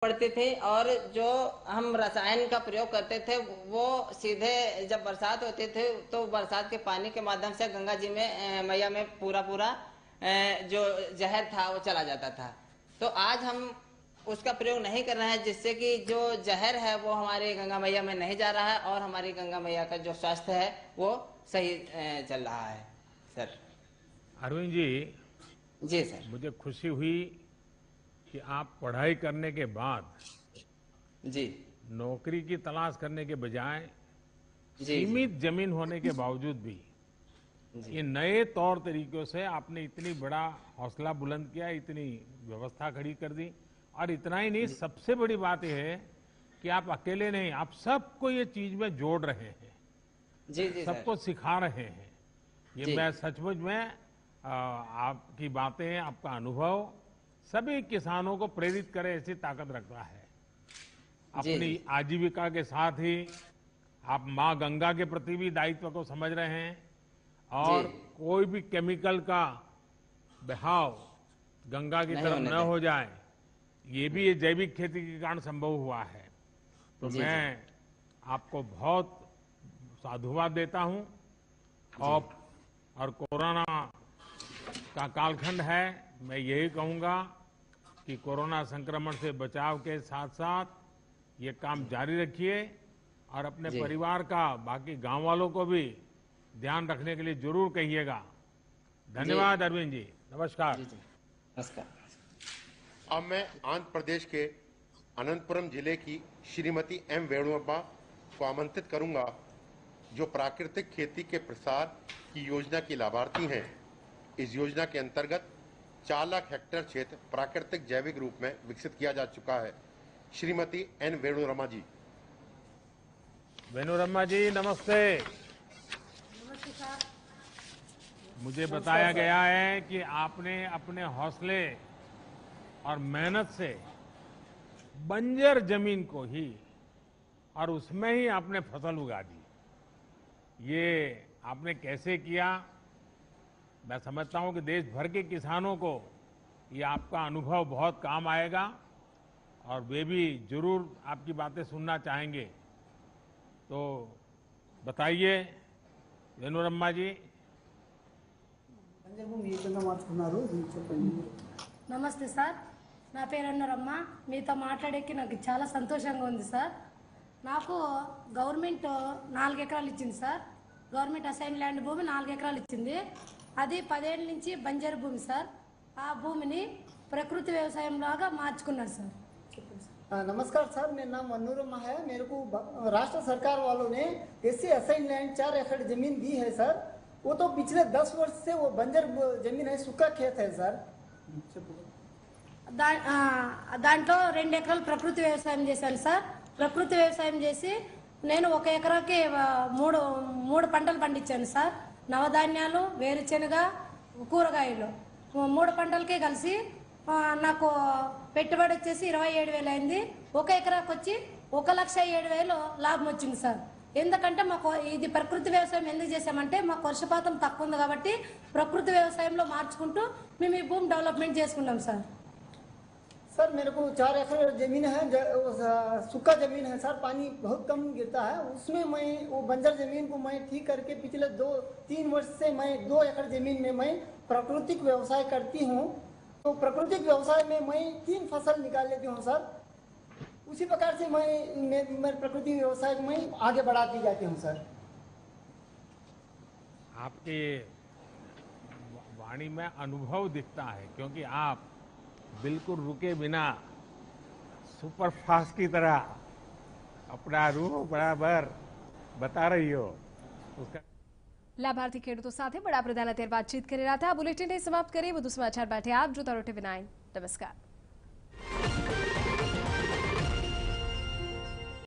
पड़ती थी और जो हम रसायन का प्रयोग करते थे वो सीधे जब बरसात होती थी तो बरसात के पानी के माध्यम से गंगा जी में मैया में पूरा पूरा जो जहर था वो चला जाता था। तो आज हम उसका प्रयोग नहीं कर रहे हैं, जिससे कि जो जहर है वो हमारी गंगा मैया में नहीं जा रहा है और हमारी गंगा मैया का जो स्वास्थ्य है वो सही चल रहा है। Sir Arvind ji sir. मुझे खुशी हुई कि आप पढ़ाई करने के बाद जी नौकरी की तलाश करने के बजाय जी सीमित जमीन होने के बावजूद भी जी ये नए तौर तरीकों से आपने इतनी बड़ा हौसला बुलंद किया, इतनी व्यवस्था खड़ी कर दी। और इतना ही नहीं, सबसे बड़ी बात यह है कि आप अकेले नहीं, आप सबको ये चीज में जोड़ रहे हैं, जी जी सबको सिखा रहे हैं। ये जी। मैं सचमुच में आपकी बातें, आपका अनुभव सभी किसानों को प्रेरित करे ऐसी ताकत रखता है। जी अपनी जी आजीविका के साथ ही आप माँ गंगा के प्रति भी दायित्व को समझ रहे हैं जी और कोई भी केमिकल का बहाव गंगा की नहीं तरफ होने न दें। हो जाए, ये भी ये जैविक खेती के कारण संभव हुआ है। तो जी मैं आपको बहुत साधुवाद देता हूं। जी और कोरोना का कालखंड है, मैं यही कहूंगा कि कोरोना संक्रमण से बचाव के साथ साथ ये काम जारी रखिए और अपने जी परिवार का, बाकी गांव वालों को भी ध्यान रखने के लिए जरूर कहिएगा। जी धन्यवाद अरविंद जी, नमस्कार। जी जी नमस्कार। अब मैं आंध्र प्रदेश के अनंतपुरम जिले की श्रीमती एम वेणुअप्पा को आमंत्रित करूंगा, जो प्राकृतिक खेती के प्रसार की योजना की लाभार्थी हैं। इस योजना के अंतर्गत 4 लाख हेक्टेयर क्षेत्र प्राकृतिक जैविक रूप में विकसित किया जा चुका है। श्रीमती एन वेणुरमा जी। वेणुरम्मा जी नमस्ते। मुझे बताया गया है कि आपने अपने हौसले और मेहनत से बंजर जमीन को ही और उसमें ही आपने फसल उगा दी। ये आपने कैसे किया? मैं समझता हूं कि देश भर के किसानों को ये आपका अनुभव बहुत काम आएगा और वे भी जरूर आपकी बातें सुनना चाहेंगे। तो बताइए वेणुरम्मा जी। నమస్తే సార్, నా పేరు అన్నరమ్మ. మీతో మాట్లాడేకి నాకు చాలా సంతోషంగా ఉంది సార్. నాకు గవర్నమెంట్ 4 ఎకరాలు ఇచ్చింది సార్. గవర్నమెంట్ అసైన్ ల్యాండ్ భూమి 4 ఎకరాలు ఇచ్చింది. అది 10 ఏళ్ళ నుంచి బంజరు భూమి సార్. ఆ భూమిని ప్రకృతి వ్యవసాయం లాగా మార్చుకున్నారు సార్. नमस्कार सर, मेरा नाम मनोरमा है। मेरे को राष्ट्र सरकार वालों ने एससी असाइन लैंड 4 एकड़ जमीन दी है सर। वो तो पिछले 10 वर्ष से वो बंजर जमीन है, सूखा खेत है सर। దాంట్లో 2 ఎకరాలు ప్రకృతి వ్యవసాయం చేశాను సార్. ప్రకృతి వ్యవసాయం చేసి నేను 1 ఎకరాకి మూడు పంటలు పండించాను సార్. నవధాన్యాలు, వేరుశెనగ, కూరగాయలు 3 పంటలకే కలిసి నాకు పెట్టుబడి వచ్చేసి 27,000 అయింది. 1 ఎకరాకి వచ్చి 1,07,000 లాభం వచ్చింది సార్. ఎందుకంటే మాకు ఇది ప్రకృతి వ్యవసాయం ఎందుకు చేసామంటే మాకు వర్షపాతం తక్కువ ఉంది కాబట్టి ప్రకృతి వ్యవసాయంలో మార్చుకుంటూ మేము ఈ భూమి డెవలప్మెంట్ చేసుకున్నాం సార్. सर मेरे को 4 एकड़ जमीन है, सूखा जमीन है सर, पानी बहुत कम गिरता है। उसमें मैं वो बंजर जमीन को मैं ठीक करके पिछले 2-3 वर्ष से मैं 2 एकड़ जमीन में मैं प्राकृतिक व्यवसाय करती हूँ। तो प्राकृतिक व्यवसाय में मैं 3 फसल निकाल लेती हूँ सर। उसी प्रकार से मैं प्रकृति व्यवसाय में आगे बढ़ाती जाती हूँ सर। आपके वाणी में अनुभव दिखता है, क्योंकि आप बिल्कुल रुके बिना सुपर फास्ट की तरह अपना रूह बराबर बता रही हो। उसका લાભાર્થી ખેડૂતો સાથે વડાપ્રધાન અત્યારે વાતચીત કરી રહ્યા હતા. બુલેટિનને સમાપ્ત કરી વધુ સમાચાર માટે આપ જોતા રહો TV9. નમસ્કાર.